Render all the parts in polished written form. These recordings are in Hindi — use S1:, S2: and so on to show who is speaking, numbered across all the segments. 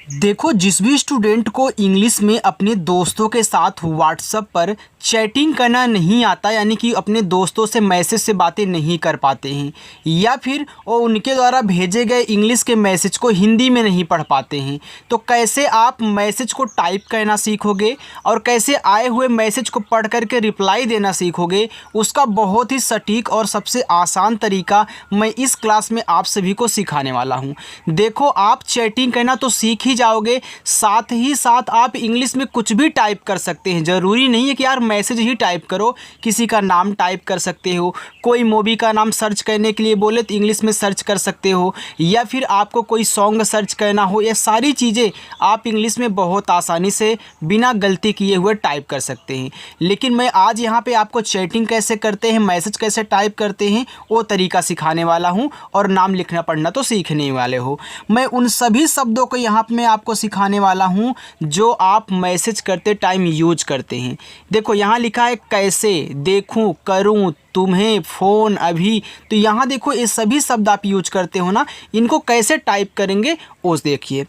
S1: देखो, जिस भी स्टूडेंट को इंग्लिश में अपने दोस्तों के साथ व्हाट्सएप पर चैटिंग करना नहीं आता, यानी कि अपने दोस्तों से मैसेज से बातें नहीं कर पाते हैं, या फिर वो उनके द्वारा भेजे गए इंग्लिश के मैसेज को हिंदी में नहीं पढ़ पाते हैं, तो कैसे आप मैसेज को टाइप करना सीखोगे और कैसे आए हुए मैसेज को पढ़ करके रिप्लाई देना सीखोगे, उसका बहुत ही सटीक और सबसे आसान तरीका मैं इस क्लास में आप सभी को सिखाने वाला हूँ। देखो, आप चैटिंग करना तो सीख ही जाओगे, साथ ही साथ आप इंग्लिश में कुछ भी टाइप कर सकते हैं। ज़रूरी नहीं है कि यार मैसेज ही टाइप करो, किसी का नाम टाइप कर सकते हो, कोई मूवी का नाम सर्च करने के लिए बोले तो इंग्लिश में सर्च कर सकते हो, या फिर आपको कोई सॉन्ग सर्च करना हो, ये सारी चीज़ें आप इंग्लिश में बहुत आसानी से बिना गलती किए हुए टाइप कर सकते हैं। लेकिन मैं आज यहाँ पे आपको चैटिंग कैसे करते हैं, मैसेज कैसे टाइप करते हैं, वो तरीका सिखाने वाला हूँ, और नाम लिखना पढ़ना तो सीखने वाले हो। मैं उन सभी शब्दों को यहाँ पे मैं आपको सिखाने वाला हूँ जो आप मैसेज करते टाइम यूज करते हैं। देखो, यहाँ लिखा है कैसे, देखूं, करूं, तुम्हें, फ़ोन, अभी। तो यहाँ देखो, ये सभी शब्द आप यूज करते हो ना, इनको कैसे टाइप करेंगे वो देखिए।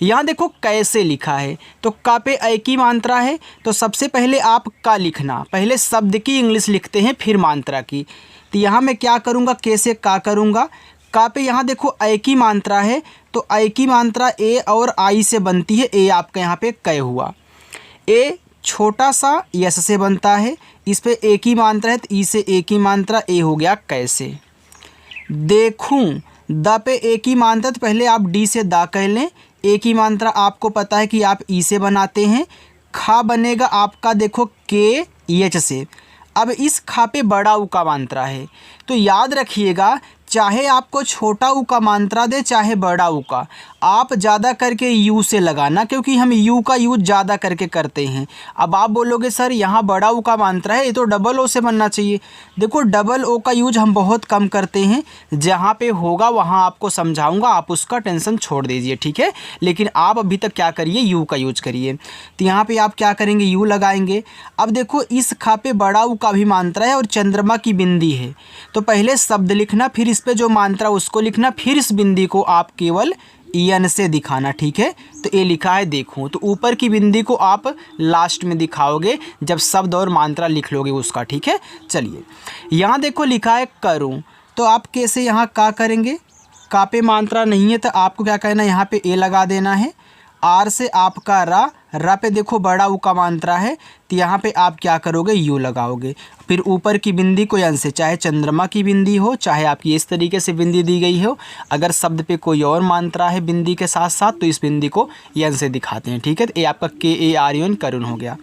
S1: यहाँ देखो कैसे लिखा है, तो का पे ए की मात्रा है, तो सबसे पहले आप का लिखना, पहले शब्द की इंग्लिश लिखते हैं फिर मात्रा की। तो यहाँ मैं क्या करूँगा, कैसे का करूँगा। का पे यहाँ देखो ए की मात्रा है, तो ए की मात्रा ए और आई से बनती है, ए आपका यहाँ पे कै हुआ। ए छोटा सा यस से बनता है, इस पे ए की मात्रा है तो ई से ए की मात्रा, ए हो गया कैसे। देखूं, द पे ए की मात्रा, तो पहले आप डी से दा कह लें, ए की मात्रा आपको पता है कि आप ई से बनाते हैं। खा बनेगा आपका देखो के एच से। अब इस खा पे बड़ा ऊ का मात्रा है, तो याद रखिएगा, चाहे आपको छोटा ऊ का मात्रा दे चाहे बड़ा ऊ का, आप ज़्यादा करके यू से लगाना, क्योंकि हम यू का यूज ज़्यादा करके करते हैं। अब आप बोलोगे सर यहाँ बड़ा ऊ का मात्रा है, ये तो डबल ओ से बनना चाहिए। देखो, डबल ओ का यूज हम बहुत कम करते हैं, जहाँ पे होगा वहाँ आपको समझाऊंगा, आप उसका टेंशन छोड़ दीजिए, ठीक है। लेकिन आप अभी तक क्या करिए, यू का यूज करिए। तो यहाँ पे आप क्या करेंगे, यू लगाएंगे। अब देखो, इस खा पे बड़ा ऊ का भी मात्रा है और चंद्रमा की बिंदी है, तो पहले शब्द लिखना, फिर इस पे जो मात्रा उसको लिखना, फिर इस बिंदी को आप केवल एन से दिखाना, ठीक है। तो ये लिखा है देखूं, तो ऊपर की बिंदी को आप लास्ट में दिखाओगे जब शब्द और मात्रा लिख लोगे उसका, ठीक है। चलिए, यहाँ देखो लिखा है करूं, तो आप कैसे यहाँ का करेंगे। का पे मात्रा नहीं है तो आपको क्या करना है, यहाँ पे ए लगा देना है। आर से आपका रा पे देखो बड़ा ऊ का मात्रा है, तो यहाँ पे आप क्या करोगे, यू लगाओगे। फिर ऊपर की बिंदी को यन से, चाहे चंद्रमा की बिंदी हो, चाहे आपकी इस तरीके से बिंदी दी गई हो, अगर शब्द पे कोई और मात्रा है बिंदी के साथ साथ तो इस बिंदी को यन से दिखाते हैं, ठीक है। तो ये आपका के ए आर यू एन करुण हो गया,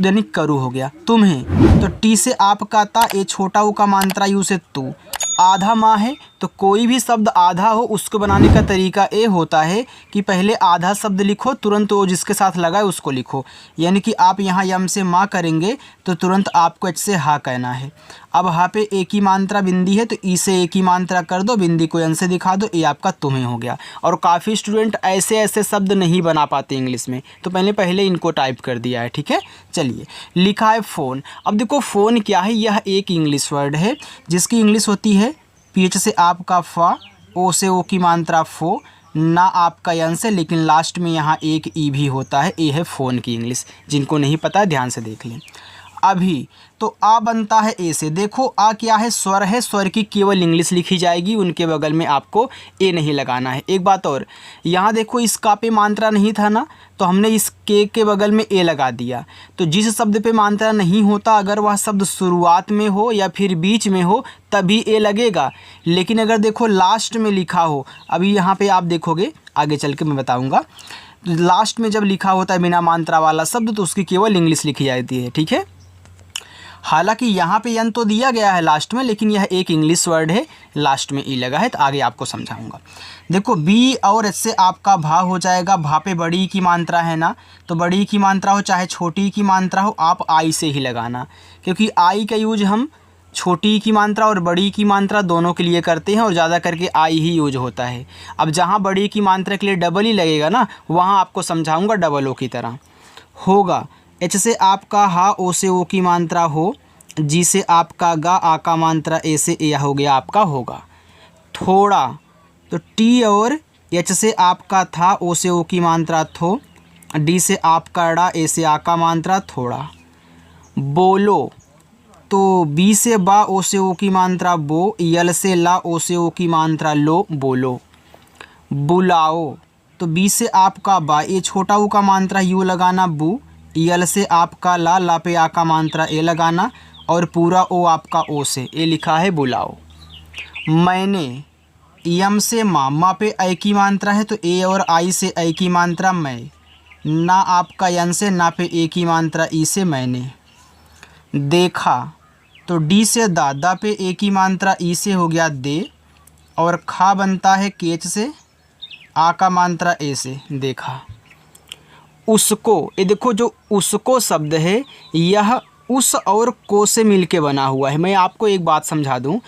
S1: यानी करू हो गया। तुम्हें, तो टी से आपका ता, ए छोटा ऊ का मात्रा, यू से तू। आधा माँ है, तो कोई भी शब्द आधा हो उसको बनाने का तरीका ये होता है कि पहले आधा शब्द लिखो, तुरंत वो जिसके साथ लगा है उसको लिखो। यानी कि आप यहाँ यम से माँ करेंगे तो तुरंत आपको एच से हा कहना है। अब हा पे ए की मात्रा बिंदी है, तो ई से ए की मात्रा कर दो, बिंदी को एन से दिखा दो, ये आपका तुम्हें हो गया। और काफ़ी स्टूडेंट ऐसे ऐसे शब्द नहीं बना पाते इंग्लिश में, तो पहले इनको टाइप कर दिया है, ठीक है। चलिए, लिखा है फ़ोन। अब देखो, फ़ोन क्या है, यह एक इंग्लिश वर्ड है जिसकी इंग्लिश होती है पीएच से आपका फा, ओ से ओ की मात्रा फो, ना आपका यन से, लेकिन लास्ट में यहाँ एक ई भी होता है, ए है फ़ोन की इंग्लिश। जिनको नहीं पता है ध्यान से देख लें। अभी, तो आ बनता है ए से। देखो, आ क्या है, स्वर है, स्वर की केवल इंग्लिश लिखी जाएगी, उनके बगल में आपको ए नहीं लगाना है। एक बात और, यहाँ देखो इस का पे मात्रा नहीं था ना, तो हमने इस के बगल में ए लगा दिया। तो जिस शब्द पे मात्रा नहीं होता, अगर वह शब्द शुरुआत में हो या फिर बीच में हो तभी ए लगेगा। लेकिन अगर देखो लास्ट में लिखा हो, अभी यहाँ पे आप देखोगे, आगे चल के मैं बताऊँगा, लास्ट में जब लिखा होता है बिना मात्रा वाला शब्द तो उसकी केवल इंग्लिश लिखी जाती है, ठीक है। हालांकि यहाँ पे यन तो दिया गया है लास्ट में, लेकिन यह एक इंग्लिश वर्ड है, लास्ट में ई लगा है, तो आगे आपको समझाऊंगा। देखो, बी और एच से आपका भा हो जाएगा। भा पे बड़ी की मात्रा है ना, तो बड़ी की मात्रा हो चाहे छोटी की मात्रा हो, आप आई से ही लगाना, क्योंकि आई का यूज हम छोटी की मात्रा और बड़ी की मात्रा दोनों के लिए करते हैं, और ज़्यादा करके आई ही यूज होता है। अब जहाँ बड़ी की मात्रा के लिए डबल ही लगेगा ना, वहाँ आपको समझाऊँगा डबल ओ की तरह होगा। एच से आपका हा, ओ से ओ की मात्रा हो, जी से आपका गा, आ का मात्रा ए से ए हो गया आपका होगा। थोड़ा, तो टी और एच से आपका था, ओ से ओ की मात्रा थो, डी से आपका ड़ा, ए से आ का मात्रा थोड़ा। बोलो तो बी से बा, ओ से ओ की मात्रा बो, यल से ला, ओ से ओ की मात्रा लो, बोलो। बुलाओ तो बी से आपका बा, ए छोटा ऊ का मात्रा यू लगाना बू, यल से आपका ला, ला पे आ का मात्रा ए लगाना, और पूरा ओ आपका ओ से ए लिखा है बुलाओ। मैंने यम से माँ पे ऐ की मात्रा है तो ए और आई से ऐ की मात्रा मैं, ना आपका यन से ना पे ए की मात्रा ई से मैंने। देखा तो डी से दा पे ए की मात्रा ई से हो गया दे, और खा बनता है केच से, आ का मात्रा ए से देखा। उसको, ये देखो जो उसको शब्द है यह उस और को से मिलके बना हुआ है। मैं आपको एक बात समझा दूं,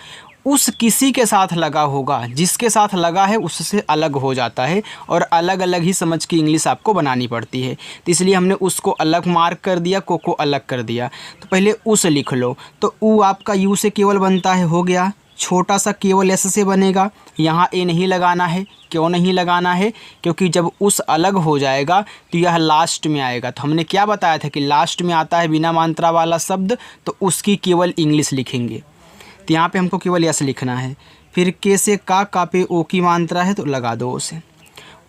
S1: उस किसी के साथ लगा होगा, जिसके साथ लगा है उससे अलग हो जाता है, और अलग अलग ही समझ के इंग्लिश आपको बनानी पड़ती है। तो इसलिए हमने उसको अलग मार्क कर दिया, को अलग कर दिया। तो पहले उस लिख लो, तो ऊ आपका यू से केवल बनता है, हो गया। छोटा सा केवल एस से बनेगा, यहाँ ए नहीं लगाना है। क्यों नहीं लगाना है? क्योंकि जब उस अलग हो जाएगा तो यह लास्ट में आएगा। तो हमने क्या बताया था कि लास्ट में आता है बिना मात्रा वाला शब्द, तो उसकी केवल इंग्लिश लिखेंगे। तो यहाँ पे हमको केवल यस लिखना है। फिर के से का पे ओ की मात्रा है तो लगा दो उसे।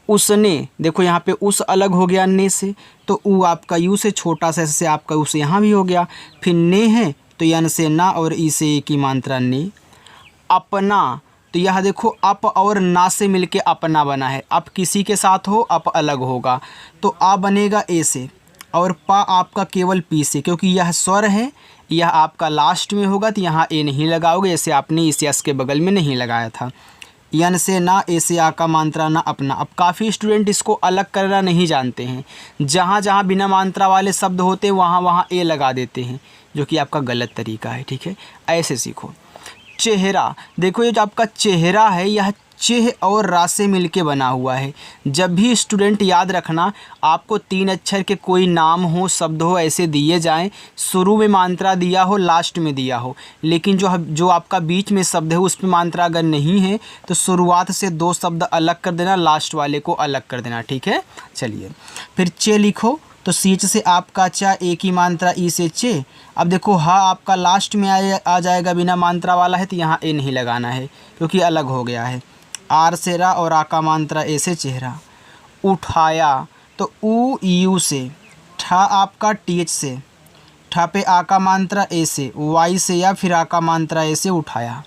S1: उसने, देखो यहाँ पे उस अलग हो गया ने से, तो ऊ आपका यू से, छोटा सा से आपका उस यहाँ भी हो गया। फिर ने है तो यन से ना, और ई से ए की मात्रा ने। अपना, तो यह देखो अप और ना से मिलके अपना बना है। अप किसी के साथ हो, अप अलग होगा, तो आ बनेगा ए से, और पा आपका केवल पी से, क्योंकि यह स्वर है, यह आपका लास्ट में होगा, तो यहाँ ए नहीं लगाओगे, ऐसे आपने इस यस के बगल में नहीं लगाया था। यन से ना, ए से आ का मात्रा ना, अपना। अब काफ़ी स्टूडेंट इसको अलग करना नहीं जानते हैं, जहाँ जहाँ बिना मात्रा वाले शब्द होते हैं वहाँ वहाँ ए लगा देते हैं, जो कि आपका गलत तरीका है। ठीक है, ऐसे सीखो। चेहरा, देखो ये जो आपका चेहरा है यह चेह और रा से मिलके बना हुआ है। जब भी स्टूडेंट याद रखना, आपको 3 अक्षर के कोई नाम हो, शब्द हो, ऐसे दिए जाएं, शुरू में मात्रा दिया हो, लास्ट में दिया हो, लेकिन जो आपका बीच में शब्द है उस पर मात्रा अगर नहीं है तो शुरुआत से 2 शब्द अलग कर देना, लास्ट वाले को अलग कर देना। ठीक है, चलिए फिर चे लिखो, तो सीच से आपका चा, ए की मात्रा ई से चे। अब देखो हा आपका लास्ट में आ जाएगा, बिना मात्रा वाला है, तो यहाँ ए नहीं लगाना है क्योंकि अलग हो गया है। आर से रा, और आ का मात्रा ए से चेहरा। उठाया तो ऊ यू से, ठा आपका टी एच से, ठा पे आ का मात्रा ए से, वाई से या फिर आ का मात्रा ए से उठाया।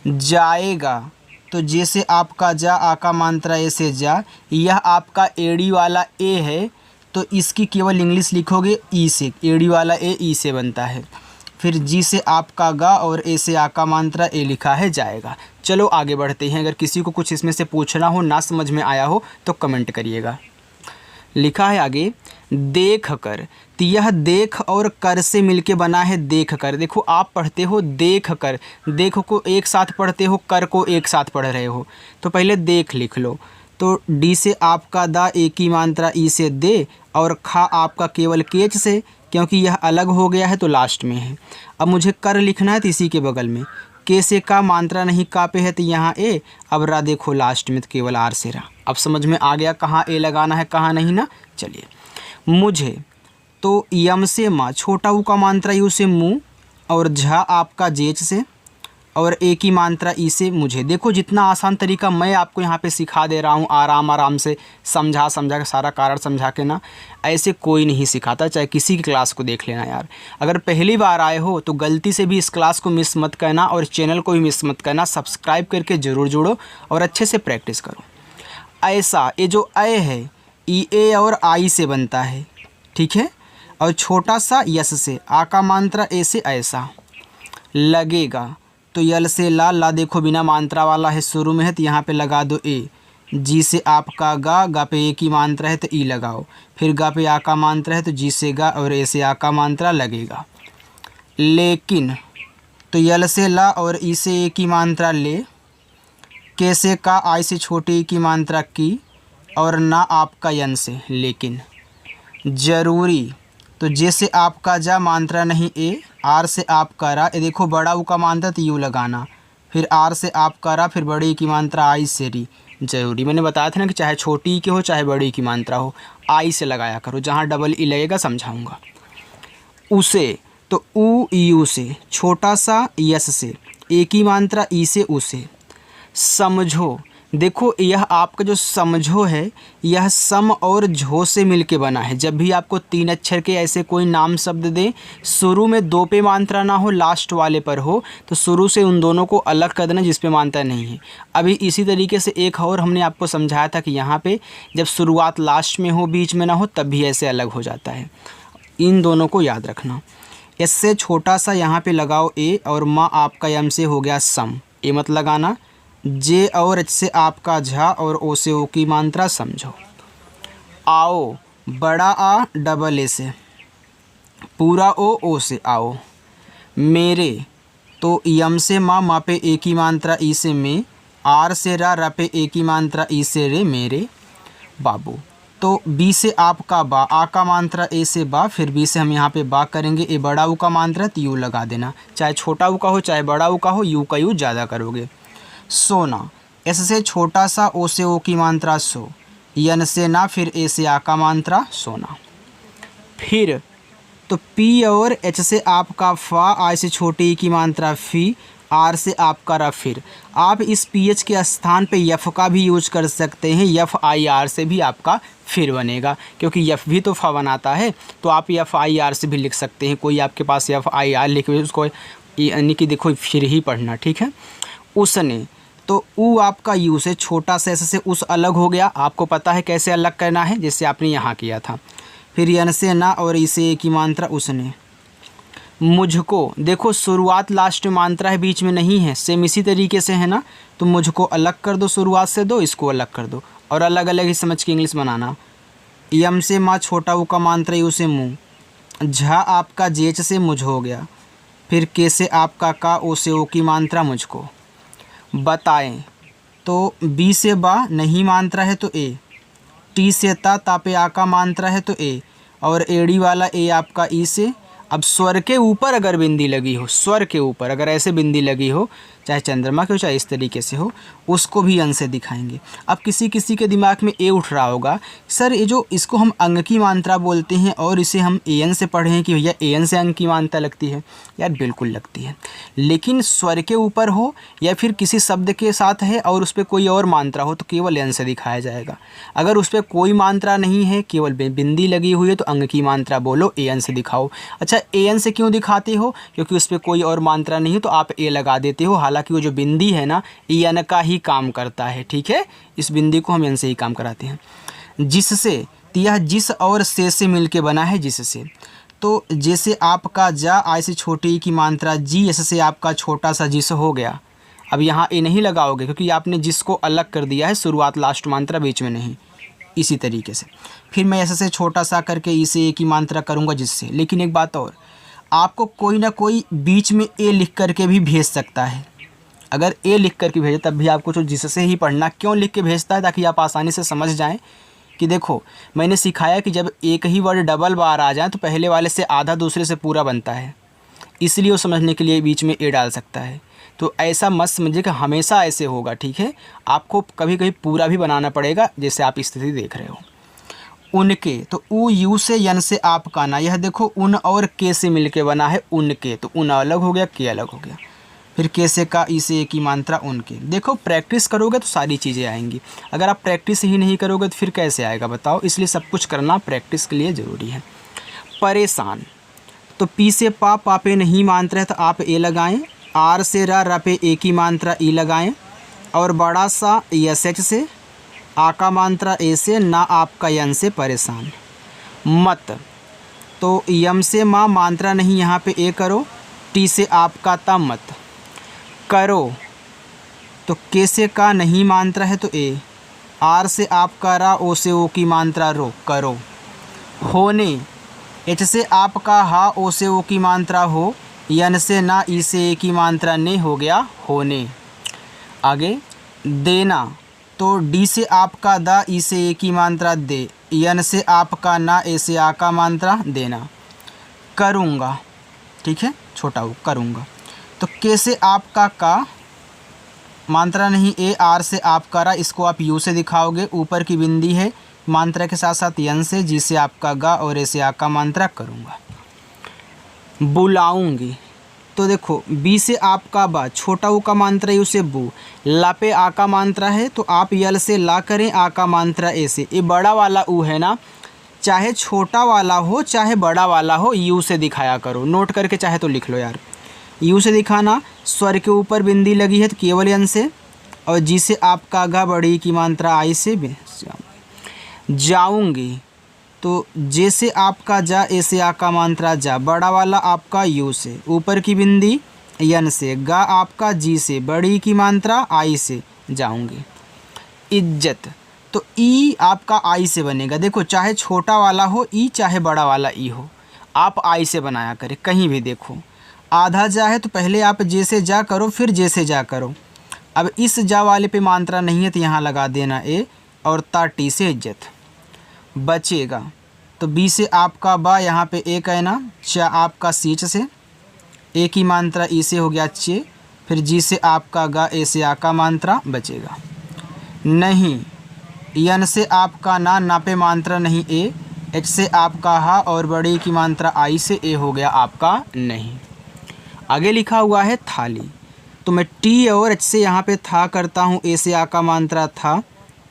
S1: जाएगा तो जैसे आपका जा, आ का मात्रा ए से जा, यह आपका एड़ी वाला ए है, तो इसकी केवल इंग्लिश लिखोगे ई से, एड़ी वाला ए ई से बनता है। फिर जी से आपका गा, और ए से आ का मात्रा ए लिखा है जाएगा। चलो आगे बढ़ते हैं। अगर किसी को कुछ इसमें से पूछना हो, ना समझ में आया हो तो कमेंट करिएगा। लिखा है आगे देख कर, तो यह देख और कर से मिलके बना है देख कर। देखो आप पढ़ते हो देख कर, देख को एक साथ पढ़ते हो, कर को एक साथ पढ़ रहे हो, तो पहले देख लिख लो। तो डी से आपका दा, ए की मात्रा ई से दे, और खा आपका केवल केच से, क्योंकि यह अलग हो गया है तो लास्ट में है। अब मुझे कर लिखना है तो इसी के बगल में, के से का मात्रा नहीं का पे है तो यहाँ ए, अब रा देखो लास्ट में तो केवल आर से रा। अब समझ में आ गया कहाँ ए लगाना है कहाँ नहीं ना। चलिए मुझे, तो यम से माँ, छोटा ऊ का मात्रा यू से मुँह, और झा आपका जेच से, और ए की मात्रा ई से मुझे। देखो जितना आसान तरीका मैं आपको यहाँ पे सिखा दे रहा हूँ, आराम आराम से समझा के सारा कारण समझा के ना, ऐसे कोई नहीं सिखाता, चाहे किसी की क्लास को देख लेना यार। अगर पहली बार आए हो तो गलती से भी इस क्लास को मिस मत करना, और चैनल को भी मिस मत करना, सब्सक्राइब करके ज़रूर जुड़ो और अच्छे से प्रैक्टिस करो। ऐसा, ये जो ए है ई ए और आई से बनता है, ठीक है, और छोटा सा यस से, आ का मात्रा ए से ऐसा। लगेगा तो यल से ला, ला देखो बिना मात्रा वाला है, शुरू में है तो यहाँ पे लगा दो ए। जी से आपका गा, गा पे ए की मात्रा है तो ई लगाओ। फिर गा पे आ का मात्रा है तो जी से गा, और ए से आ का मात्रा लगेगा। लेकिन तो यल से ला, और ई से ए की मात्रा ले। के से का, आई से छोटी ई की मात्रा की, और ना आपका यन से लेकिन। ज़रूरी तो जैसे आपका जा, मात्रा नहीं ए, आर से आपका रा, ये देखो बड़ा ऊ का मात्रा तो यू लगाना। फिर आर से आपका रा, फिर बड़ी की मात्रा आई से री, ज़रूरी। मैंने बताया था ना कि चाहे छोटी ई की हो चाहे बड़ी की मात्रा हो, आई से लगाया करो, जहाँ डबल ई लगेगा समझाऊंगा। उसे, तो ऊ यू से, छोटा सा यस से, ए की मात्रा ई से उसे। समझो, देखो यह आपका जो समझो है यह सम और झो से मिलके बना है। जब भी आपको 3 अक्षर के ऐसे कोई नाम शब्द दे, शुरू में 2 पे मात्रा ना हो, लास्ट वाले पर हो, तो शुरू से उन दोनों को अलग कर देना जिस पे मात्रा नहीं है। अभी इसी तरीके से एक और हमने आपको समझाया था कि यहाँ पे जब शुरुआत लास्ट में हो बीच में ना हो तब भी ऐसे अलग हो जाता है। इन दोनों को याद रखना। इससे छोटा सा यहाँ पे लगाओ ए, और माँ आपका यम से हो गया सम, ए मत लगाना। जे और एच से आपका झा, और ओ से ओ की मात्रा समझो। आओ, बड़ा आ डबल ए से, पूरा ओ से आओ। मेरे, तो यम से माँ पे ए की मात्रा ई से में, आर से रा पे ए की मात्रा ई से रे, मेरे बाबू। तो बी से आपका बा, आ का मात्रा ए से बा, फिर बी से हम यहाँ पे बा करेंगे। ए बड़ा ऊ का मात्रा तो यू लगा देना, चाहे छोटा ऊ का हो चाहे बड़ा ऊ का हो, यू का यू ज़्यादा करोगे। सोना, एस से छोटा सा ओ से ओ की मात्रा सो, यन से ना, फिर ए से आ का मात्रा सोना। फिर तो पी और एच से आपका फा, आई से छोटी ई की मात्रा फी, आर से आपका रा। फिर आप इस पी एच के स्थान पे यफ का भी यूज कर सकते हैं। यफ आई आर से भी आपका फिर बनेगा, क्योंकि यफ भी तो फा बनाता है, तो आप यफ आई आर से भी लिख सकते हैं। कोई आपके पास यफ आई आर लिखे उसको यानी कि देखो फिर ही पढ़ना, ठीक है। उसने, तो ऊ आपका यू से, छोटा सा एस से उस अलग हो गया। आपको पता है कैसे अलग करना है, जैसे आपने यहाँ किया था। फिर यन से ना, और इसे की मात्रा उसने। मुझको, देखो शुरुआत लास्ट में मात्रा है, बीच में नहीं है, सेम इसी तरीके से है ना। तो मुझको अलग कर दो, शुरुआत से दो, इसको अलग कर दो, और अलग अलग ही समझ के इंग्लिश बनाना। यम से माँ, छोटा ऊ का मात्रा यू से मुँह। झा आपका जेच से मुझ हो गया। फिर के से आपका का, ओ से ओ की मात्रा मुझको। बताएं, तो बी से बा नहीं मात्रा है तो ए, टी से ता पे आ का मात्रा है तो ए, और एड़ी वाला ए आपका ई से। अब स्वर के ऊपर अगर बिंदी लगी हो, स्वर के ऊपर अगर ऐसे बिंदी लगी हो, चाहे चंद्रमा के हो चाहे इस तरीके से हो, उसको भी अन से दिखाएंगे। अब किसी किसी के दिमाग में ए उठ रहा होगा, सर ये जो इसको हम अंग की मात्रा बोलते हैं और इसे हम ए एन से पढ़े हैं कि भैया ए एन से अंग की मात्रा लगती है। यार बिल्कुल लगती है, लेकिन स्वर के ऊपर हो या फिर किसी शब्द के साथ है और उस पर कोई और मात्रा हो तो केवल एन से दिखाया जाएगा। अगर उस पर कोई मात्रा नहीं है, केवल बिंदी लगी हुई है, तो अंग की मात्रा बोलो, ए एन से दिखाओ। अच्छा, ए एन से क्यों दिखाते हो? क्योंकि उस पर कोई और मात्रा नहीं है तो आप ए लगा देते हो। हालांकि वो जो बिंदी है ना, ये एन का ही काम करता है, ठीक है। इस बिंदी को हम एन से ही काम कराते हैं। जिससे, यह जिस और से मिलके बना है, जिससे। तो जैसे आपका जा, आई से छोटी की मात्रा जी, एस से आपका छोटा सा जिस हो गया। अब यहाँ ए नहीं लगाओगे क्योंकि आपने जिसको अलग कर दिया है, शुरुआत लास्ट मात्रा बीच में नहीं। इसी तरीके से फिर मैं ऐसे से छोटा सा करके इसे ए की मात्रा करूँगा जिससे। लेकिन एक बात और, आपको कोई ना कोई बीच में ए लिख करके भी भेज सकता है। अगर ए लिख करके भेजे तब भी आपको तो जिससे ही पढ़ना। क्यों लिख के भेजता है? ताकि आप आसानी से समझ जाएं कि देखो मैंने सिखाया कि जब एक ही वर्ड डबल बार आ जाए तो पहले वाले से आधा दूसरे से पूरा बनता है, इसलिए वो समझने के लिए बीच में ए डाल सकता है। तो ऐसा मत समझिए कि हमेशा ऐसे होगा, ठीक है। आपको कभी कभी पूरा भी बनाना पड़ेगा, जैसे आप स्थिति देख रहे हो। उनके, तो ऊ यू से यन से आपका ना, यह देखो उन और के से मिलके बना है उनके, तो उन अलग हो गया, के अलग हो गया। फिर के से का, ई से ए की मात्रा उनके। देखो प्रैक्टिस करोगे तो सारी चीज़ें आएंगी, अगर आप प्रैक्टिस ही नहीं करोगे तो फिर कैसे आएगा बताओ। इसलिए सब कुछ करना प्रैक्टिस के लिए ज़रूरी है। परेशान, तो पी से पा पे नहीं मात्रा है तो आप ए लगाएं। आर से रा पे ए की मात्रा ई लगाएं। और बड़ा सा यस एच से, आ का मात्रा ए से, ना आपका यन से परेशान। मत, तो यम से माँ मात्रा नहीं, यहाँ पे ए करो। टी से आपका ता मत। करो, तो के से का नहीं मात्रा है तो ए। आर से आपका रा, ओ से ओ की मात्रा रो, करो। होने, एच से आपका हा, ओ से ओ की मात्रा हो। यन से ना, ई से ए की मात्रा ने, हो गया होने। आगे देना, तो डी से आपका दा, ई से ए की मात्रा दे। यन से आपका ना, ए से आ का मात्रा देना। करूँगा, ठीक है, छोटा हो, करूँगा। तो के से आपका का, मात्रा नहीं ए, आर से आपका रा, इसको आप यू से दिखाओगे। ऊपर की बिंदी है मात्रा के साथ साथ यन से, जी से आपका गा और ए से आ का मात्रा करूँगा। बुलाऊंगी, तो देखो बी से आपका बा, छोटा ऊ का मात्रा यू से बू, ला पे आ का मात्रा है तो आप यल से ला करें, आ का मात्रा ए से। ये बड़ा वाला ऊ है ना, चाहे छोटा वाला हो चाहे बड़ा वाला हो यू से दिखाया करो। नोट करके चाहे तो लिख लो यार, यू से दिखाना। स्वर के ऊपर बिंदी लगी है तो केवल यन से, और जी से आपका गा, बड़ी की मात्रा आई से जाऊंगी, तो जे से आपका जा, ए से आ का मात्रा जा, बड़ा वाला आपका यू से, ऊपर की बिंदी यन से, गा आपका जी से, बड़ी की मात्रा आई से, जाऊंगी। इज्जत, तो ई आपका आई से बनेगा। देखो चाहे छोटा वाला हो ई, चाहे बड़ा वाला ई हो, आप आई से बनाया करें कहीं भी। देखो आधा जा है तो पहले आप जे से जा करो, फिर जे से जा करो। अब इस जा वाले पे मात्रा नहीं है तो यहाँ लगा देना ए, और ता टी से इज्जत। बचेगा, तो बी से आपका बा, यहाँ पे ए कहना, चा आपका सीच से, ए की मात्रा ई से हो गया चे, फिर जी से आपका गा, ए से आ का मात्रा बचेगा। नहीं, यन से आपका ना, ना पे मात्रा नहीं ए, एच से आपका हा, और बड़ी की मात्रा आई से, ए हो गया आपका नहीं। आगे लिखा हुआ है थाली, तो मैं टी और एच से यहाँ पे था करता हूँ, ए से आ का मात्रा था,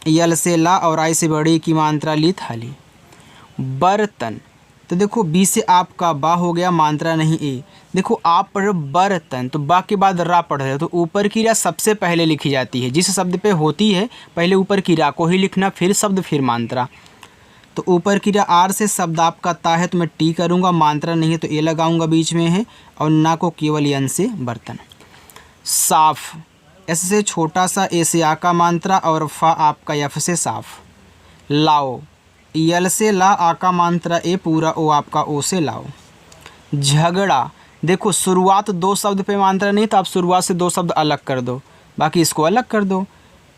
S1: यल से ला और आई से बड़ी की मात्रा ली, थाली। बर्तन, तो देखो बी से आपका बा हो गया, मात्रा नहीं ए। देखो आप पढ़ बर्तन, तो बा के बाद रा पढ़ रहे हो, तो ऊपर की रा सबसे पहले लिखी जाती है। जिस शब्द पे होती है पहले ऊपर की रा को ही लिखना, फिर शब्द फिर मात्रा। तो ऊपर की रा आर से शब्द आपका ता है तो मैं टी करूँगा, मात्रा नहीं है तो ए लगाऊंगा बीच में है, और ना को केवल यन से बर्तन। साफ, एस से छोटा सा, ए से आ का मात्रा, और फा आपका एफ से साफ। लाओ, यल से ला, आ का मात्रा ए, पूरा ओ आपका ओ से लाओ। झगड़ा, देखो शुरुआत दो शब्द पे मात्रा नहीं तो आप शुरुआत से दो शब्द अलग कर दो, बाकी इसको अलग कर दो।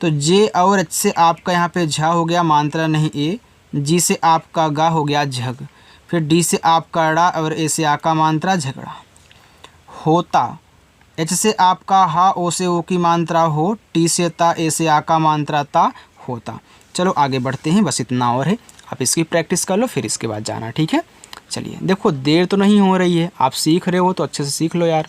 S1: तो जे और एच से आपका यहाँ पे झा हो गया, मात्रा नहीं ए, जी से आपका गा हो गया झग, फिर डी से आपका ड़ा और ए से आ का मात्रा झगड़ा। होता, एच से आपका हा, ओ से ओ की मात्रा हो, टी से ता, ए से आ का मात्रा ता, होता। चलो आगे बढ़ते हैं, बस इतना और है, आप इसकी प्रैक्टिस कर लो फिर इसके बाद जाना, ठीक है। चलिए देखो देर तो नहीं हो रही है, आप सीख रहे हो तो अच्छे से सीख लो यार।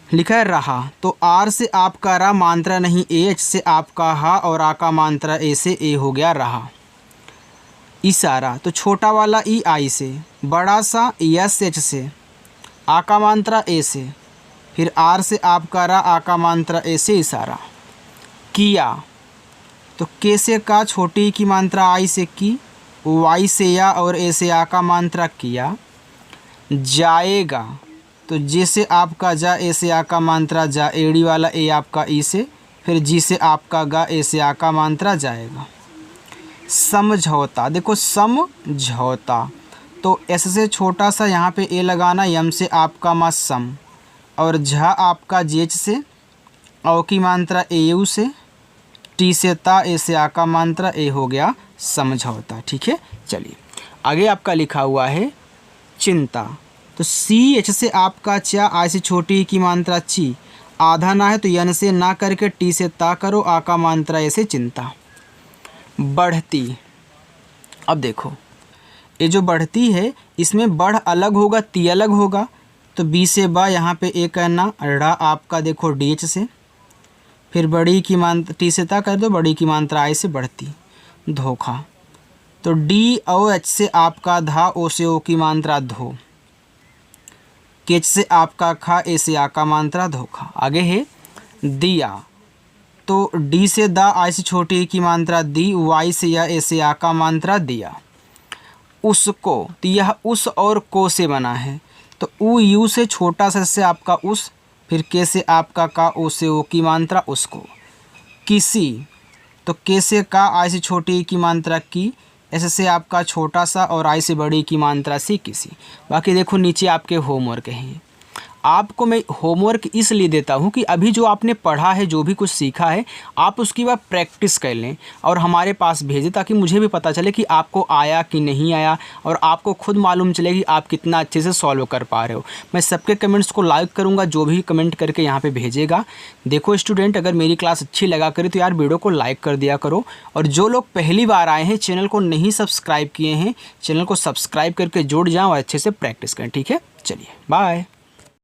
S1: लिखा है रहा, तो आर से आपका रा, मात्रा नहीं ए, एच से आपका हा और आ का मात्रा ए से, ए हो गया रहा। इशारा, तो छोटा वाला ई आई से, बड़ा सा यस एच से, आ का मात्रा ए से, फिर आर से आपका रा, आ का मात्रा ए से, इशारा। किया, तो के से का, छोटी की मात्रा आई से की, वाई से या और ए से आ का मात्रा किया। जाएगा, तो जे से आपका जा, ए से आ का मात्रा जा, एड़ी वाला ए आपका ई से, फिर जी से आपका गा, ए से आ का मात्रा जाएगा। समझौता, देखो समझौता, तो एस से छोटा सा यहाँ पे ए लगाना, यम से आपका मा सम, और झा आपका जेच से, औ की मात्रा ए यू से, टी से ता, ए से आ का मात्रा ए हो गया समझौता, ठीक है। चलिए आगे आपका लिखा हुआ है चिंता, तो सी एच से आपका चा, आई से छोटी की मात्रा ची, आधा ना है तो यन से ना करके टी से ता करो, आ का मात्रा ऐसे चिंता। बढ़ती, अब देखो ये जो बढ़ती है इसमें बढ़ अलग होगा, ती अलग होगा, तो बी से बा, यहाँ पे ए करना, ड़ा आपका देखो डी एच से, फिर बड़ी की मात्रा टी से ता कर दो, बड़ी की मात्रा आई से बढ़ती। धोखा, तो डी और एच से आपका धा, ओ से ओ की मात्रा धो, केच से आपका खा, ए से आ का मात्रा धोखा। आगे है दिया, तो डी से दा, आई से छोटी की मात्रा दी, वाई से या, ए से आ का मात्रा दिया। उसको, तो यह उस और को से बना है, तो ऊ यू से छोटा से आपका उस, फिर के से आपका का, ओ से ओ की मात्रा उसको। किसी, तो के से का, आई से छोटी की मात्रा की, ऐसे से आपका छोटा सा और आई से बड़ी की मात्रा सी, किसी। बाकी देखो नीचे आपके होमवर्क हैं। आपको मैं होमवर्क इसलिए देता हूँ कि अभी जो आपने पढ़ा है, जो भी कुछ सीखा है, आप उसकी बार प्रैक्टिस कर लें और हमारे पास भेजें, ताकि मुझे भी पता चले कि आपको आया कि नहीं आया, और आपको खुद मालूम चले कि आप कितना अच्छे से सॉल्व कर पा रहे हो। मैं सबके कमेंट्स को लाइक करूँगा, जो भी कमेंट करके यहाँ पे भेजेगा। देखो स्टूडेंट, अगर मेरी क्लास अच्छी लगा करे तो यार वीडियो को लाइक कर दिया करो, और जो लोग पहली बार आए हैं, चैनल को नहीं सब्सक्राइब किए हैं, चैनल को सब्सक्राइब करके जुड़ जाओ और अच्छे से प्रैक्टिस करें। ठीक है, चलिए बाय।